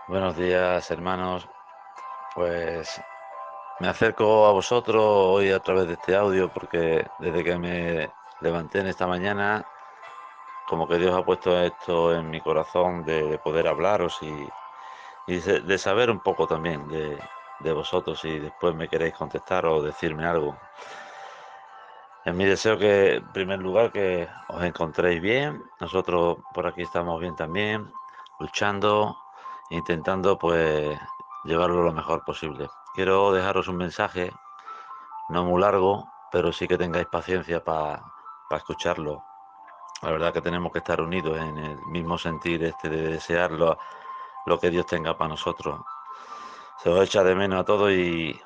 Buenos días, hermanos. Pues me acerco a vosotros hoy a través de este audio porque desde que me levanté en esta mañana, como que Dios ha puesto esto en mi corazón de poder hablaros y de saber un poco también de vosotros si después me queréis contestar o decirme algo. Es mi deseo que, en primer lugar, que os encontréis bien. Nosotros por aquí estamos bien también, luchando, intentando pues llevarlo lo mejor posible. Quiero dejaros un mensaje, no muy largo, pero sí que tengáis paciencia para escucharlo. La verdad que tenemos que estar unidos en el mismo sentir este de desear lo que Dios tenga para nosotros. Se os echa de menos a todos y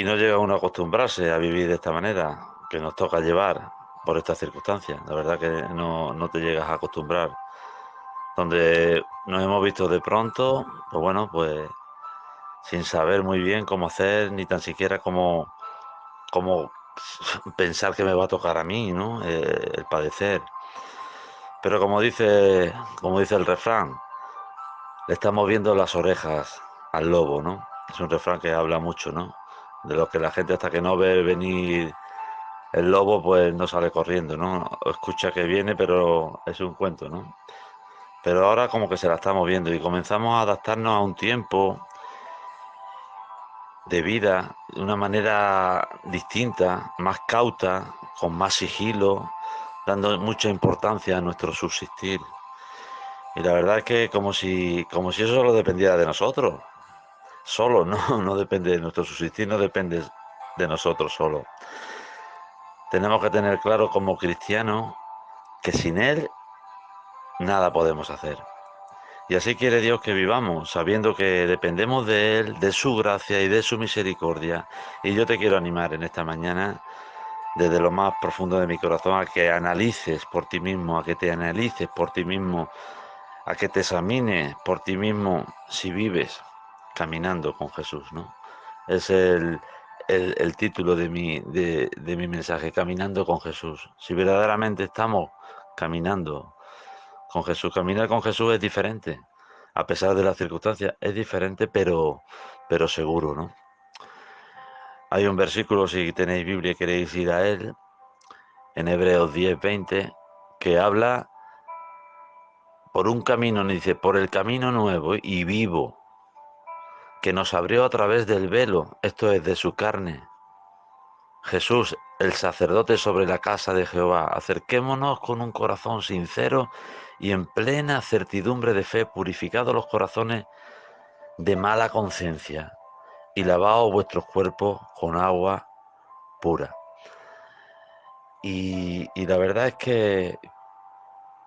no llega uno a acostumbrarse a vivir de esta manera, que nos toca llevar por estas circunstancias. La verdad que no te llegas a acostumbrar. Donde nos hemos visto de pronto, pues bueno, pues sin saber muy bien cómo hacer, ni tan siquiera cómo pensar que me va a tocar a mí, ¿no? El padecer. Pero como dice el refrán, le estamos viendo las orejas al lobo, ¿no? Es un refrán que habla mucho, ¿no? De lo que la gente hasta que no ve venir el lobo pues no sale corriendo, ¿no? Escucha que viene, pero es un cuento, ¿no? Pero ahora como que se la estamos viendo y comenzamos a adaptarnos a un tiempo de vida de una manera distinta, más cauta, con más sigilo, dando mucha importancia a nuestro subsistir. Y la verdad es que como si eso solo dependiera de nosotros. Solo, no, no depende de nuestro subsistir, no depende de nosotros solo. Tenemos que tener claro como cristianos que sin Él nada podemos hacer. Y así quiere Dios que vivamos, sabiendo que dependemos de Él, de su gracia y de su misericordia. Y yo te quiero animar en esta mañana, desde lo más profundo de mi corazón, a que analices por ti mismo, a que te analices por ti mismo, a que te examines por ti mismo si vives caminando con Jesús, ¿no? Es el título de mi mensaje, Caminando con Jesús. Si verdaderamente estamos caminando con Jesús, caminar con Jesús es diferente, a pesar de las circunstancias, es diferente, pero seguro, ¿no? Hay un versículo, si tenéis Biblia y queréis ir a él, en Hebreos 10:20, que habla por un camino, dice, por el camino nuevo y vivo, que nos abrió a través del velo, esto es de su carne. Jesús, el sacerdote sobre la casa de Jehová, acerquémonos con un corazón sincero y en plena certidumbre de fe, purificados los corazones de mala conciencia y lavaos vuestros cuerpos con agua pura. Y la verdad es que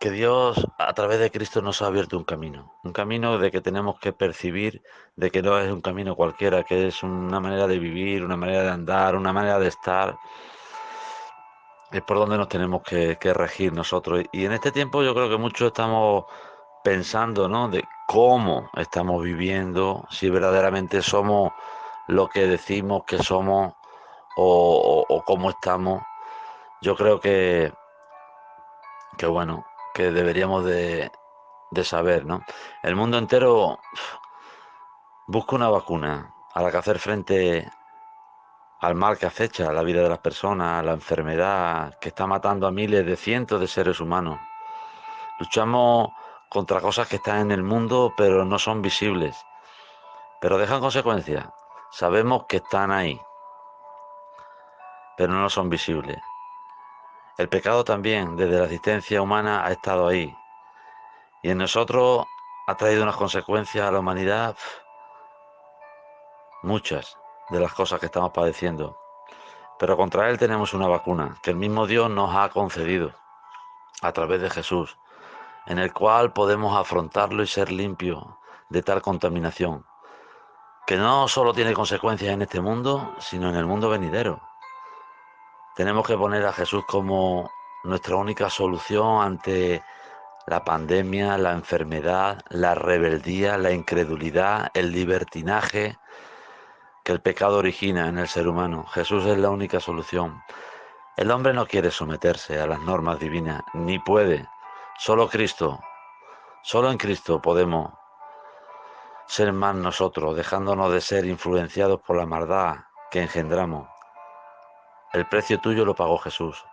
Dios a través de Cristo nos ha abierto un camino de que tenemos que percibir de que no es un camino cualquiera, que es una manera de vivir, una manera de andar, una manera de estar. Es por donde nos tenemos que regir nosotros. Y en este tiempo yo creo que muchos estamos pensando, ¿no? De cómo estamos viviendo, si verdaderamente somos lo que decimos que somos o cómo estamos. Yo creo que bueno, que deberíamos de saber, ¿no? El mundo entero busca una vacuna a la que hacer frente al mal que acecha la vida de las personas, a la enfermedad que está matando a miles de cientos de seres humanos. Luchamos contra cosas que están en el mundo pero no son visibles, pero dejan consecuencias. Sabemos que están ahí, pero no son visibles. El pecado también, desde la existencia humana, ha estado ahí. Y en nosotros ha traído unas consecuencias a la humanidad, muchas de las cosas que estamos padeciendo. Pero contra él tenemos una vacuna que el mismo Dios nos ha concedido a través de Jesús, en el cual podemos afrontarlo y ser limpios de tal contaminación, que no solo tiene consecuencias en este mundo, sino en el mundo venidero. Tenemos que poner a Jesús como nuestra única solución ante la pandemia, la enfermedad, la rebeldía, la incredulidad, el libertinaje que el pecado origina en el ser humano. Jesús es la única solución. El hombre no quiere someterse a las normas divinas, ni puede. Solo Cristo, solo en Cristo podemos ser más nosotros, dejándonos de ser influenciados por la maldad que engendramos. El precio tuyo lo pagó Jesús.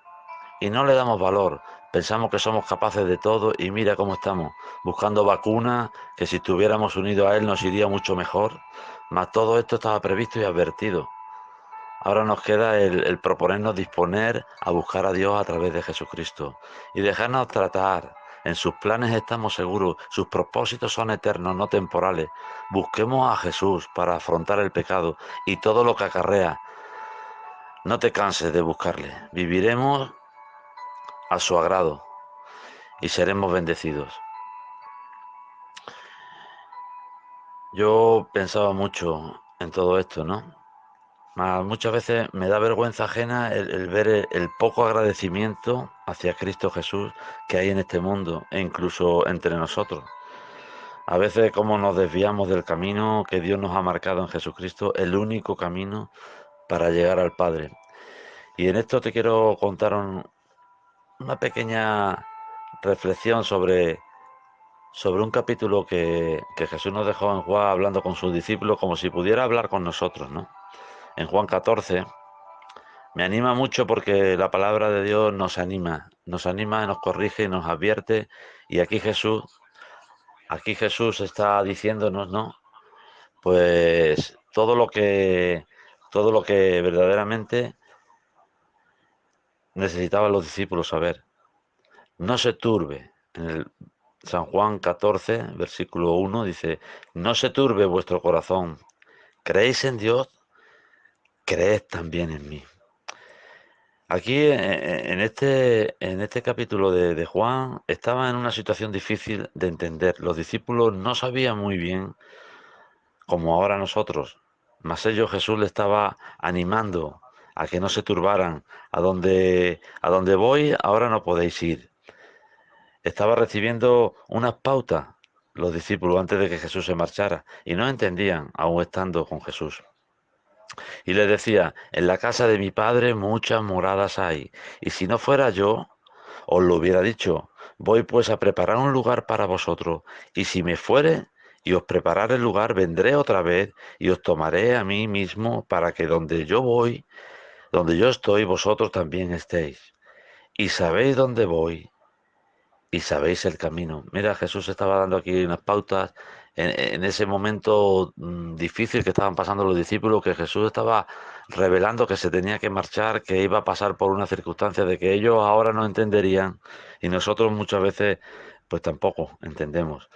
Y no le damos valor. Pensamos que somos capaces de todo y mira cómo estamos, buscando vacunas que si estuviéramos unidos a Él nos iría mucho mejor. Mas todo esto estaba previsto y advertido. Ahora nos queda el proponernos disponer a buscar a Dios a través de Jesucristo y dejarnos tratar. En sus planes estamos seguros, sus propósitos son eternos, no temporales. Busquemos a Jesús para afrontar el pecado y todo lo que acarrea. No te canses de buscarle. Viviremos a su agrado y seremos bendecidos. Yo pensaba mucho en todo esto, ¿no? Muchas veces me da vergüenza ajena el ver el poco agradecimiento hacia Cristo Jesús que hay en este mundo e incluso entre nosotros. A veces como nos desviamos del camino que Dios nos ha marcado en Jesucristo, el único camino para llegar al Padre. Y en esto te quiero contar una pequeña reflexión sobre un capítulo que Jesús nos dejó en Juan hablando con sus discípulos como si pudiera hablar con nosotros, ¿no? En Juan 14 me anima mucho porque la palabra de Dios nos anima, nos corrige, nos advierte y aquí Jesús está diciéndonos, ¿no? Pues todo lo que verdaderamente necesitaban los discípulos saber. No se turbe. En el San Juan 14, versículo 1 dice, no se turbe vuestro corazón. ¿Creéis en Dios? Creed también en mí. Aquí en este capítulo de Juan estaba en una situación difícil de entender. Los discípulos no sabían muy bien, como ahora nosotros, mas ellos Jesús le estaba animando a que no se turbaran. A donde voy, ahora no podéis ir. Estaba recibiendo unas pautas los discípulos antes de que Jesús se marchara y no entendían, aún estando con Jesús. Y les decía, en la casa de mi padre muchas moradas hay, y si no fuera yo, os lo hubiera dicho, voy pues a preparar un lugar para vosotros, y si me fuere y os preparare el lugar, vendré otra vez y os tomaré a mí mismo para que donde yo voy, donde yo estoy, vosotros también estéis. Y sabéis dónde voy y sabéis el camino. Mira, Jesús estaba dando aquí unas pautas en ese momento difícil que estaban pasando los discípulos, que Jesús estaba revelando que se tenía que marchar, que iba a pasar por una circunstancia de que ellos ahora no entenderían y nosotros muchas veces pues tampoco entendemos.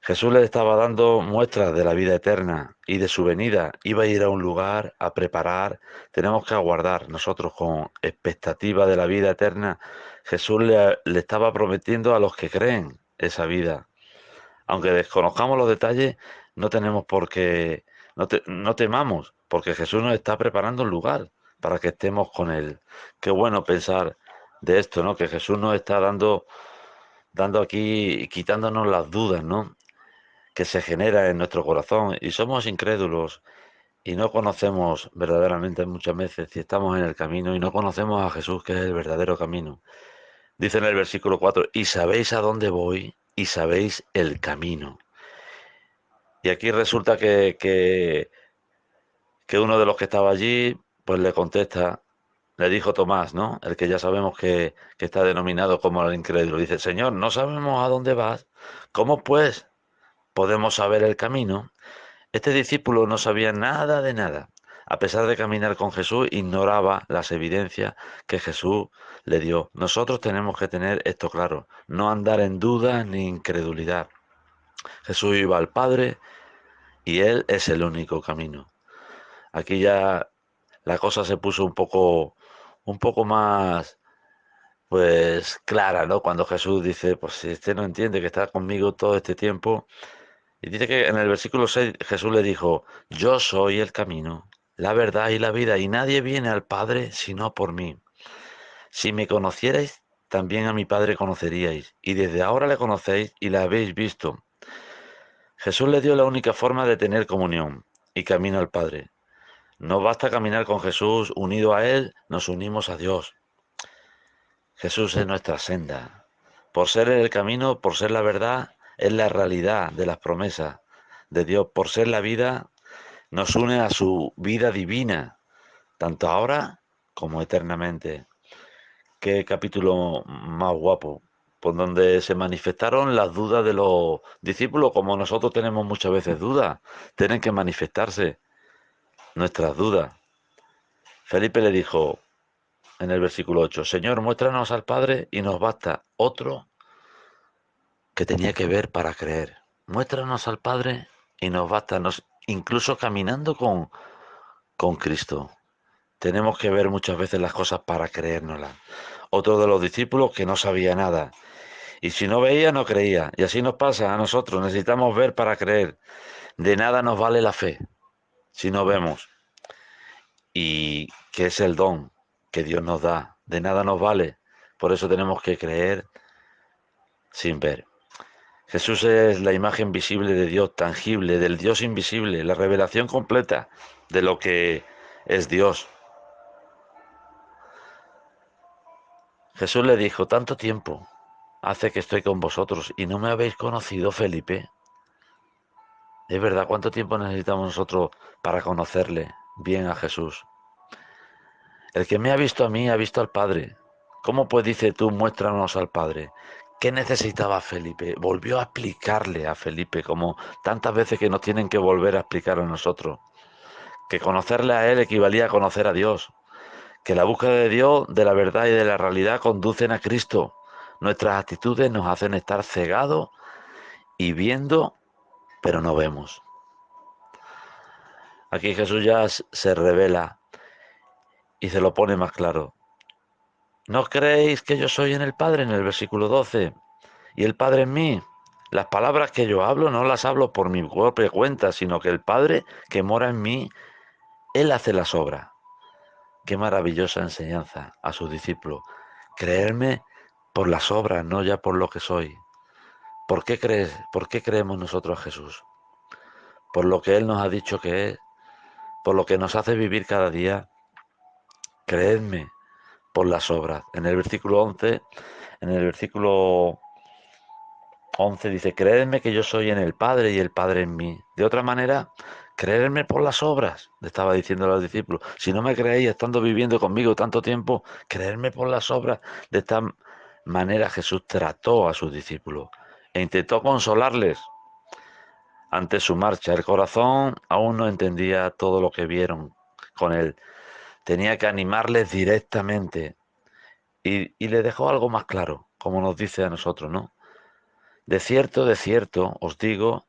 Jesús les estaba dando muestras de la vida eterna y de su venida. Iba a ir a un lugar a preparar. Tenemos que aguardar nosotros con expectativa de la vida eterna. Jesús le estaba prometiendo a los que creen esa vida. Aunque desconozcamos los detalles, no tenemos por qué, no temamos, porque Jesús nos está preparando un lugar para que estemos con Él. Qué bueno pensar de esto, ¿no? Que Jesús nos está dando aquí, quitándonos las dudas, ¿no? Que se genera en nuestro corazón y somos incrédulos y no conocemos verdaderamente muchas veces si estamos en el camino y no conocemos a Jesús que es el verdadero camino. Dice en el versículo 4, y sabéis a dónde voy y sabéis el camino. Y aquí resulta que uno de los que estaba allí pues le contesta, le dijo Tomás, ¿no? El que ya sabemos que está denominado como el incrédulo. Dice, Señor, no sabemos a dónde vas. ¿Cómo pues podemos saber el camino? Este discípulo no sabía nada de nada. A pesar de caminar con Jesús, ignoraba las evidencias que Jesús le dio. Nosotros tenemos que tener esto claro, no andar en duda ni incredulidad. Jesús iba al Padre y Él es el único camino. Aquí ya la cosa se puso un poco más, pues clara, ¿no? Cuando Jesús dice, pues si este no entiende que está conmigo todo este tiempo. Y dice que en el versículo 6 Jesús le dijo, yo soy el camino, la verdad y la vida, y nadie viene al Padre sino por mí. Si me conocierais, también a mi Padre conoceríais, y desde ahora le conocéis y le habéis visto. Jesús le dio la única forma de tener comunión y camino al Padre. No basta caminar con Jesús, unido a Él, nos unimos a Dios. Jesús es nuestra senda. Por ser el camino, por ser la verdad, es la realidad de las promesas. de Dios, por ser la vida, nos une a su vida divina, tanto ahora como eternamente. Qué capítulo más guapo, por donde se manifestaron las dudas de los discípulos, como nosotros tenemos muchas veces dudas, tienen que manifestarse nuestras dudas. Felipe le dijo en el versículo 8, Señor, muéstranos al Padre y nos basta. Otro que tenía que ver para creer. Muéstranos al Padre y nos basta. Incluso caminando con Cristo. Tenemos que ver muchas veces las cosas para creérnoslas. Otro de los discípulos que no sabía nada. Y si no veía, no creía. Y así nos pasa a nosotros. Necesitamos ver para creer. De nada nos vale la fe si no vemos. Y que es el don que Dios nos da. De nada nos vale. Por eso tenemos que creer sin ver. Jesús es la imagen visible de Dios, tangible, del Dios invisible, la revelación completa de lo que es Dios. Jesús le dijo, tanto tiempo hace que estoy con vosotros y no me habéis conocido, Felipe. Es verdad, ¿cuánto tiempo necesitamos nosotros para conocerle bien a Jesús? El que me ha visto a mí ha visto al Padre. ¿Cómo pues dice tú, muéstranos al Padre? ¿Qué necesitaba Felipe? Volvió a explicarle a Felipe, como tantas veces que nos tienen que volver a explicar a nosotros, que conocerle a Él equivalía a conocer a Dios, que la búsqueda de Dios, de la verdad y de la realidad conducen a Cristo. Nuestras actitudes nos hacen estar cegados y viendo, pero no vemos. Aquí Jesús ya se revela y se lo pone más claro. ¿No creéis que yo soy en el Padre? En el versículo 12. Y el Padre en mí. Las palabras que yo hablo no las hablo por mi propia cuenta, sino que el Padre que mora en mí, Él hace las obras. Qué maravillosa enseñanza a sus discípulos. Creerme por las obras, no ya por lo que soy. ¿Por qué crees? ¿Por qué creemos nosotros a Jesús? Por lo que Él nos ha dicho que es, por lo que nos hace vivir cada día. Creedme por las obras. En el versículo 11, en el versículo 11 dice, creedme que yo soy en el Padre y el Padre en mí. De otra manera, creedme por las obras, le estaba diciendo a los discípulos. Si no me creéis estando viviendo conmigo tanto tiempo, creedme por las obras. De esta manera Jesús trató a sus discípulos e intentó consolarles ante su marcha. El corazón aún no entendía todo lo que vieron con él. Tenía que animarles directamente y le dejó algo más claro, como nos dice a nosotros, ¿no? De cierto, os digo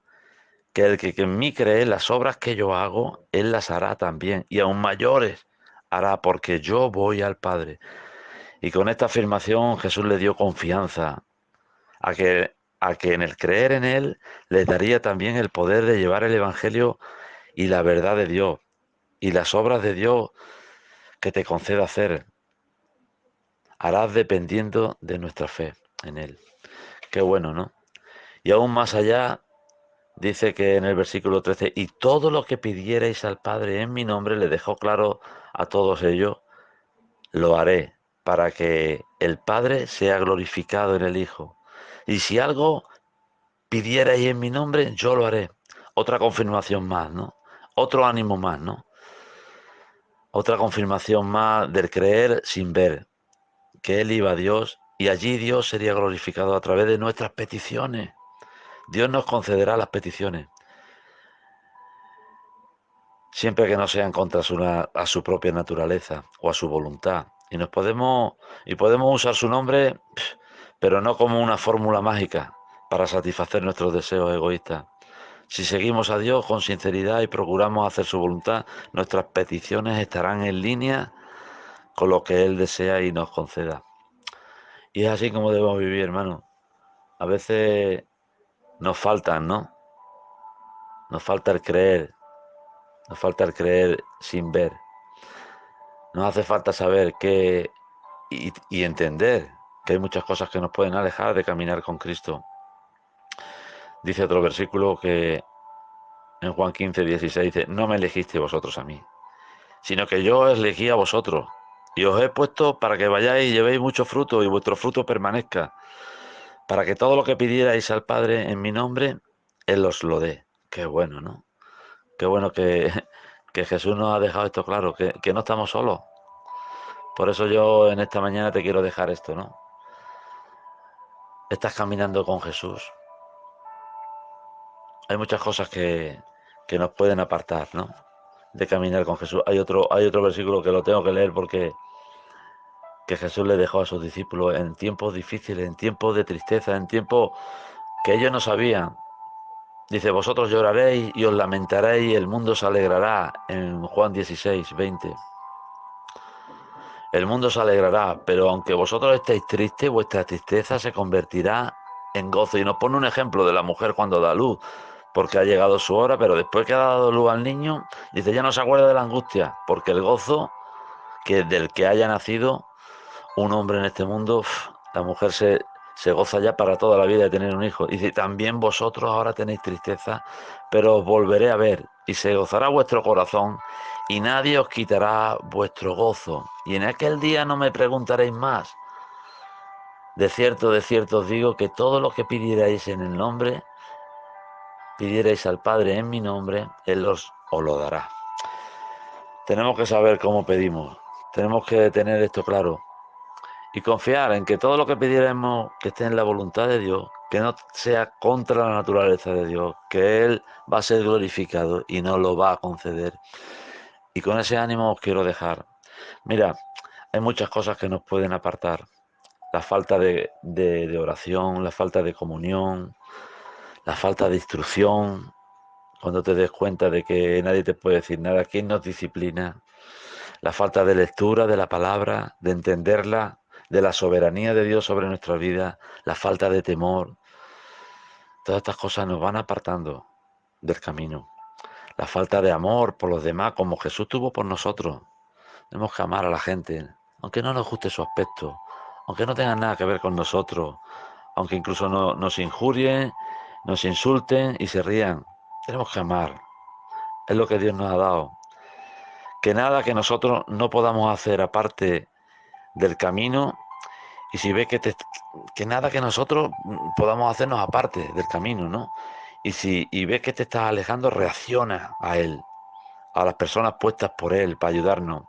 que el que en mí cree, las obras que yo hago, él las hará también, y aún mayores hará, porque yo voy al Padre. Y con esta afirmación Jesús le dio confianza a que en el creer en él les daría también el poder de llevar el Evangelio y la verdad de Dios y las obras de Dios que te conceda hacer. Harás dependiendo de nuestra fe en él. Qué bueno, ¿no? Y aún más allá, dice que en el versículo 13, y todo lo que pidierais al Padre en mi nombre, le dejó claro a todos ellos, lo haré para que el Padre sea glorificado en el Hijo. Y si algo pidierais en mi nombre, yo lo haré. Otra confirmación más, ¿no? Otro ánimo más, ¿no? Otra confirmación más del creer sin ver, que Él iba a Dios y allí Dios sería glorificado a través de nuestras peticiones. Dios nos concederá las peticiones, siempre que no sean contra a su propia naturaleza o a su voluntad. Y podemos usar su nombre, pero no como una fórmula mágica para satisfacer nuestros deseos egoístas. Si seguimos a Dios con sinceridad y procuramos hacer su voluntad, nuestras peticiones estarán en línea con lo que Él desea y nos conceda. Y es así como debemos vivir, hermano. A veces nos faltan, ¿no? Nos falta el creer, nos falta el creer sin ver. Nos hace falta saber y entender que hay muchas cosas que nos pueden alejar de caminar con Cristo. Dice otro versículo que en Juan 15:16 dice, no me elegisteis vosotros a mí, sino que yo os elegí a vosotros y os he puesto para que vayáis y llevéis mucho fruto y vuestro fruto permanezca, para que todo lo que pidierais al Padre en mi nombre, Él os lo dé. Qué bueno, ¿no? Qué bueno que, que Jesús nos ha dejado esto claro, que no estamos solos. Por eso yo en esta mañana te quiero dejar esto, ¿no? Estás caminando con Jesús. Hay muchas cosas que nos pueden apartar, ¿no? De caminar con Jesús. Hay otro versículo que lo tengo que leer porque que Jesús le dejó a sus discípulos en tiempos difíciles, en tiempos de tristeza, en tiempos que ellos no sabían. Dice, vosotros lloraréis y os lamentaréis y el mundo se alegrará, en Juan 16, 20. El mundo se alegrará, pero aunque vosotros estéis tristes, vuestra tristeza se convertirá en gozo. Y nos pone un ejemplo de la mujer cuando da luz, porque ha llegado su hora, pero después que ha dado luz al niño, dice, ya no se acuerda de la angustia, porque el gozo del que haya nacido un hombre en este mundo, la mujer se goza ya para toda la vida de tener un hijo. Y dice, también vosotros ahora tenéis tristeza, pero os volveré a ver y se gozará vuestro corazón y nadie os quitará vuestro gozo. Y en aquel día no me preguntaréis más. De cierto os digo que todo lo que pidierais en el nombre, pidierais al Padre en mi nombre, Él os lo dará. Tenemos que saber cómo pedimos. Tenemos que tener esto claro. Y confiar en que todo lo que pidiéramos que esté en la voluntad de Dios, que no sea contra la naturaleza de Dios, que Él va a ser glorificado y nos lo va a conceder. Y con ese ánimo os quiero dejar. Mira, hay muchas cosas que nos pueden apartar. La falta de oración, la falta de comunión, la falta de instrucción, cuando te des cuenta de que nadie te puede decir nada, ¿quién nos disciplina? La falta de lectura de la palabra, de entenderla, de la soberanía de Dios sobre nuestra vida, la falta de temor, todas estas cosas nos van apartando del camino. La falta de amor por los demás, como Jesús tuvo por nosotros. Tenemos que amar a la gente, aunque no nos guste su aspecto, aunque no tengan nada que ver con nosotros, aunque incluso nos injurien, nos insulten y se rían. Tenemos que amar. Es lo que Dios nos ha dado. Que nada que nosotros no podamos hacer aparte del camino. Y si ve que nada que nosotros podamos hacernos aparte del camino, ¿no? Y ves que te estás alejando, reacciona a él, a las personas puestas por él para ayudarnos.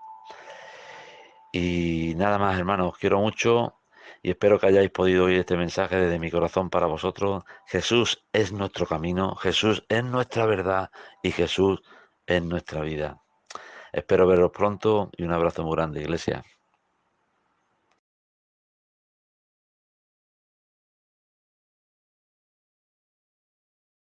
Y nada más, hermanos, os quiero mucho y espero que hayáis podido oír este mensaje desde mi corazón para vosotros. Jesús es nuestro camino, Jesús es nuestra verdad y Jesús es nuestra vida. Espero veros pronto y un abrazo muy grande, iglesia.